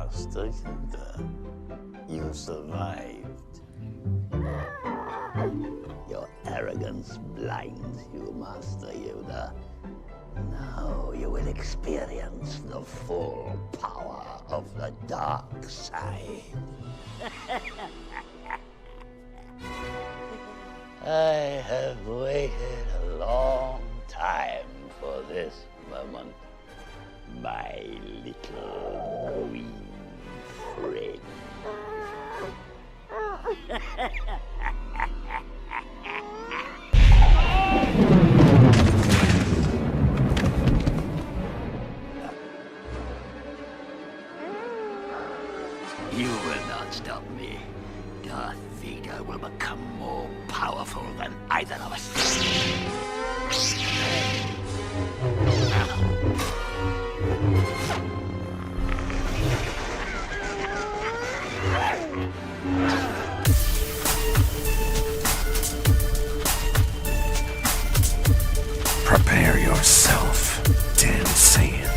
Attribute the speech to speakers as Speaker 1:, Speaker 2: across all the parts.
Speaker 1: Master Yoda. You survived. Your arrogance blinds you, Master Yoda. Now you will experience the full power of the dark side. I have waited a long time for this moment, my little green friend. You will not stop me. Darth Vader will become more powerful than either of us.
Speaker 2: Prepare yourself, Dan Saiyan.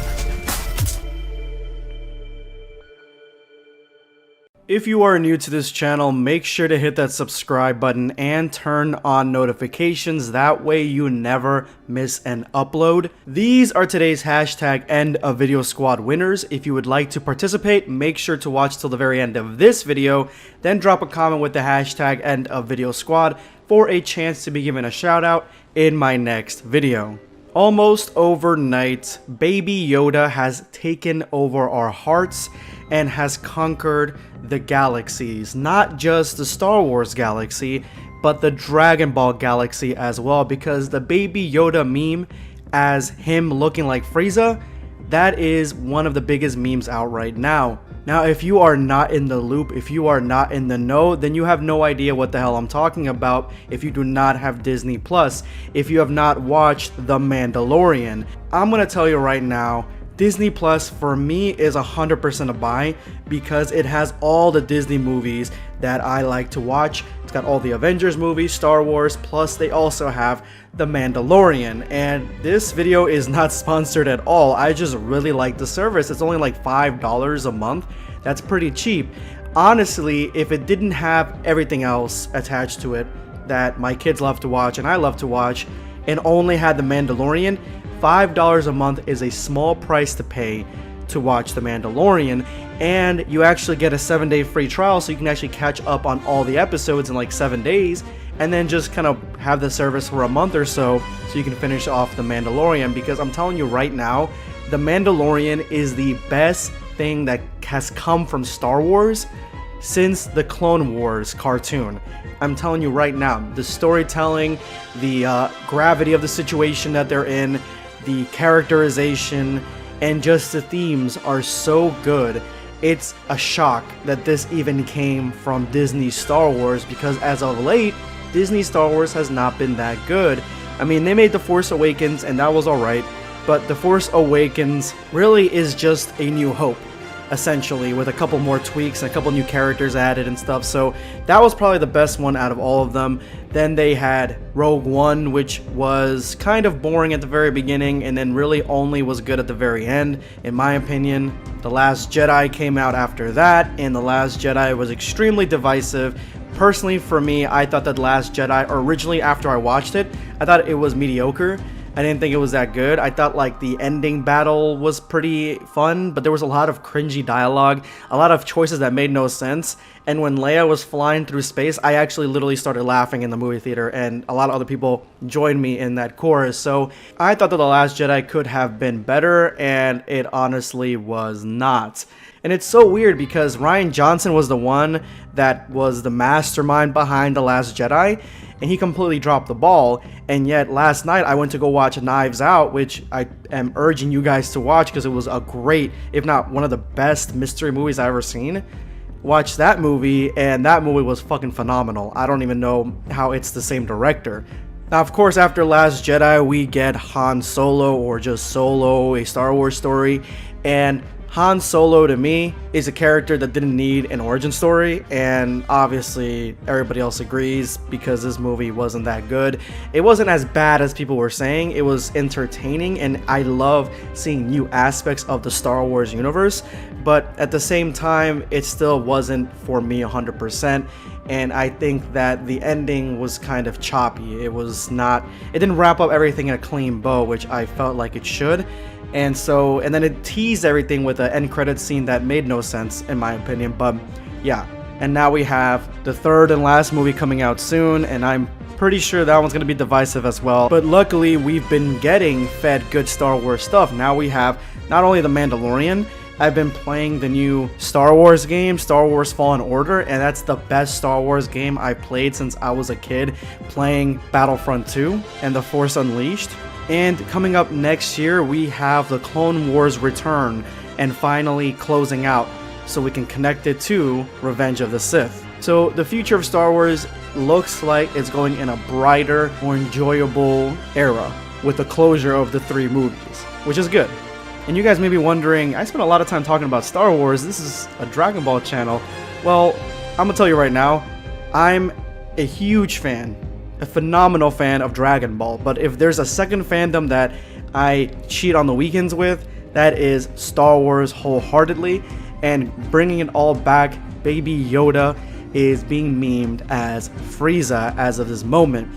Speaker 3: If you are new to this channel, make sure to hit that subscribe button and turn on notifications. That way you never miss an upload. These are today's hashtag end of video squad winners. If you would like to participate, make sure to watch till the very end of this video. Then drop a comment with the hashtag end of video squad for a chance to be given a shout out in my next video. Almost overnight, Baby Yoda has taken over our hearts and has conquered the galaxies. Not just the Star Wars galaxy, but the Dragon Ball galaxy as well, because the Baby Yoda meme as him looking like Frieza, that is one of the biggest memes out right now. Now, if you are not in the loop, if you are not in the know, then you have no idea what the hell I'm talking about if you do not have Disney Plus, if you have not watched The Mandalorian. I'm gonna tell you right now, Disney Plus for me is 100% a buy because it has all the Disney movies that I like to watch. It's got all the Avengers movies, Star Wars, plus they also have The Mandalorian. And this video is not sponsored at all. I just really like the service. It's only like $5 a month. That's pretty cheap. Honestly, if it didn't have everything else attached to it that my kids love to watch and I love to watch, and only had The Mandalorian, $5 a month is a small price to pay to watch The Mandalorian, and you actually get a 7-day free trial, so you can actually catch up on all the episodes in like 7 days, and then just kind of have the service for a month or so you can finish off The Mandalorian. Because I'm telling you right now, The Mandalorian is the best thing that has come from Star Wars since the Clone Wars cartoon. I'm telling you right now, the storytelling, the gravity of the situation that they're in, the characterization, and just the themes are so good. It's a shock that this even came from Disney Star Wars, because as of late, Disney Star Wars has not been that good. I mean, they made The Force Awakens and that was alright, but The Force Awakens really is just a New Hope, essentially, with a couple more tweaks and a couple new characters added and stuff. So that was probably the best one out of all of them. Then they had Rogue One, which was kind of boring at the very beginning and then really only was good at the very end, in my opinion. The Last Jedi came out after that, and The Last Jedi was extremely divisive. Personally, for me, I thought that The Last Jedi, originally after I watched it, I thought it was mediocre. I didn't think it was that good. I thought like the ending battle was pretty fun, but there was a lot of cringy dialogue, a lot of choices that made no sense. And when Leia was flying through space, I actually literally started laughing in the movie theater, and a lot of other people joined me in that chorus. So I thought that The Last Jedi could have been better, and it honestly was not. And it's so weird because Rian Johnson was the one that was the mastermind behind The Last Jedi, and he completely dropped the ball. And yet last night I went to go watch Knives Out, which I am urging you guys to watch because it was a great, if not one of the best mystery movies I've ever seen. Watched that movie, and that movie was fucking phenomenal. I don't even know how it's the same director. Now, of course, after Last Jedi, we get Han Solo, or just Solo, a Star Wars story. And Han Solo to me is a character that didn't need an origin story, and obviously everybody else agrees because this movie wasn't that good. It wasn't as bad as people were saying. It was entertaining, and I love seeing new aspects of the Star Wars universe, but at the same time it still wasn't for me 100%. And I think that the ending was kind of choppy. It didn't wrap up everything in a clean bow, which I felt like it should. And then it teased everything with an end credit scene that made no sense in my opinion. But yeah, and now we have the third and last movie coming out soon, and I'm pretty sure that one's going to be divisive as well. But luckily we've been getting fed good Star Wars stuff. Now we have not only the Mandalorian, I've been playing the new Star Wars game, Star Wars Fallen Order, and that's the best Star Wars game I played since I was a kid, playing Battlefront 2 and The Force Unleashed. And coming up next year, we have the Clone Wars Return, and finally closing out so we can connect it to Revenge of the Sith. So the future of Star Wars looks like it's going in a brighter, more enjoyable era with the closure of the 3 movies, which is good. And you guys may be wondering, I spent a lot of time talking about Star Wars, this is a Dragon Ball channel. Well, I'm gonna tell you right now, I'm a huge fan, a phenomenal fan of Dragon Ball, but if there's a second fandom that I cheat on the weekends with, that is Star Wars wholeheartedly. And bringing it all back, Baby Yoda is being memed as Frieza as of this moment.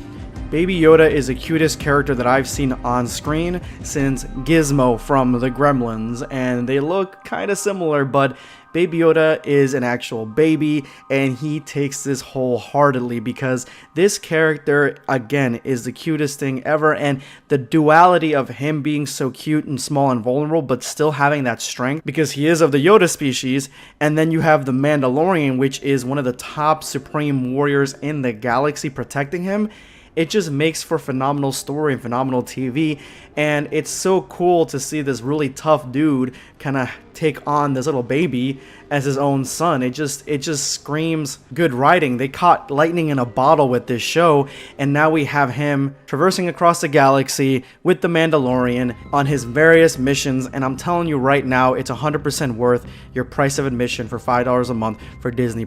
Speaker 3: Baby Yoda is the cutest character that I've seen on screen since Gizmo from the Gremlins, and they look kind of similar, but Baby Yoda is an actual baby, and he takes this wholeheartedly because this character, again, is the cutest thing ever, and the duality of him being so cute and small and vulnerable, but still having that strength because he is of the Yoda species. And then you have the Mandalorian, which is one of the top supreme warriors in the galaxy protecting him. It just makes for phenomenal story and phenomenal TV, and it's so cool to see this really tough dude kind of take on this little baby as his own son. It just screams good writing. They caught lightning in a bottle with this show, and now we have him traversing across the galaxy with the Mandalorian on his various missions, and I'm telling you right now, it's 100% worth your price of admission for $5 a month for Disney+.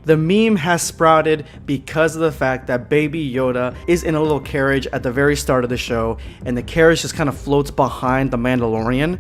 Speaker 3: The meme has sprouted because of the fact that Baby Yoda is in a little carriage at the very start of the show, and the carriage just kind of floats behind the Mandalorian.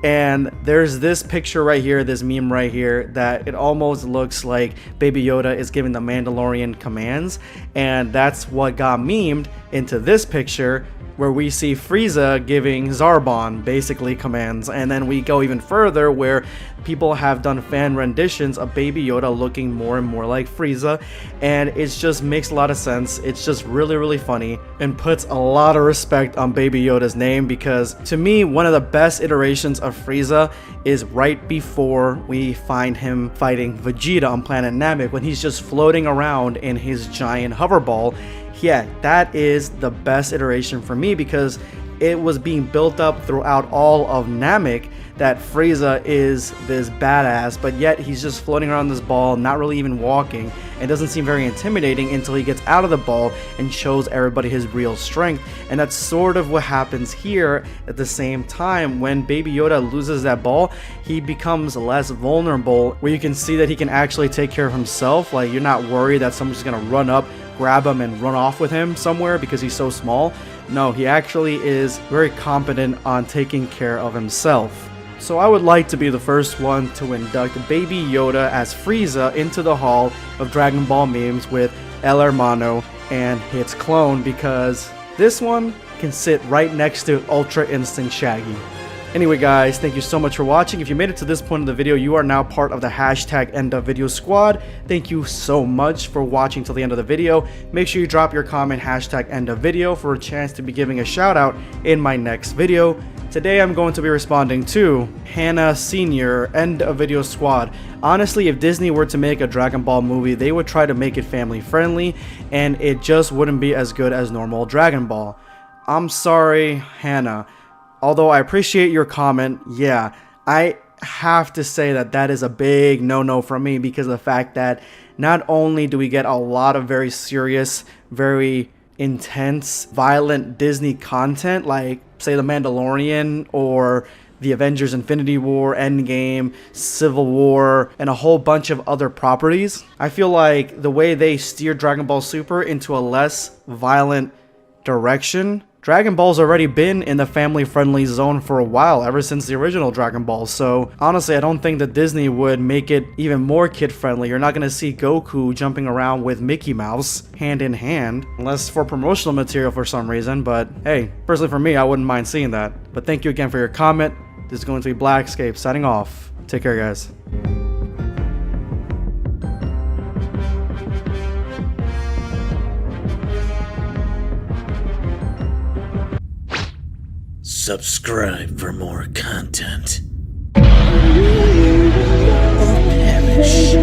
Speaker 3: And there's this picture right here, this meme right here, that it almost looks like Baby Yoda is giving the Mandalorian commands, and that's what got memed into this picture where we see Frieza giving Zarbon basically commands. And then we go even further where people have done fan renditions of Baby Yoda looking more and more like Frieza, and it just makes a lot of sense. It's just really funny and puts a lot of respect on Baby Yoda's name, because to me, one of the best iterations of Frieza is right before we find him fighting Vegeta on planet Namek, when he's just floating around in his giant hoverball. Yeah, that is the best iteration for me, because it was being built up throughout all of Namek that Frieza is this badass, but yet he's just floating around this ball, not really even walking, and doesn't seem very intimidating until he gets out of the ball and shows everybody his real strength. And that's sort of what happens here at the same time. When Baby Yoda loses that ball, he becomes less vulnerable, where you can see that he can actually take care of himself. Like, you're not worried that someone's gonna run up, grab him, and run off with him somewhere because he's so small. No, he actually is very competent on taking care of himself. So I would like to be the first one to induct Baby Yoda as Frieza into the Hall of Dragon Ball memes with El Hermano and its clone, because this one can sit right next to Ultra Instinct Shaggy. Anyway guys, thank you so much for watching. If you made it to this point of the video, you are now part of the hashtag #EndOfVideo squad. Thank you so much for watching till the end of the video. Make sure you drop your comment hashtag #EndOfVideo for a chance to be giving a shout out in my next video. Today I'm going to be responding to Hannah Senior, #EndOfVideo squad. Honestly, if Disney were to make a Dragon Ball movie, they would try to make it family friendly, and it just wouldn't be as good as normal Dragon Ball. I'm sorry, Hannah. Although I appreciate your comment, yeah, I have to say that that is a big no-no from me, because of the fact that not only do we get a lot of very serious, very intense, violent Disney content, like say The Mandalorian or the Avengers Infinity War, Endgame, Civil War, and a whole bunch of other properties. I feel like the way they steer Dragon Ball Super into a less violent direction. Dragon Ball's already been in the family-friendly zone for a while, ever since the original Dragon Ball, so honestly, I don't think that Disney would make it even more kid-friendly. You're not gonna see Goku jumping around with Mickey Mouse hand in hand, unless for promotional material for some reason, but hey, personally for me, I wouldn't mind seeing that. But thank you again for your comment. This is going to be Blackscape signing off. Take care, guys.
Speaker 2: Subscribe for more content. Or perish.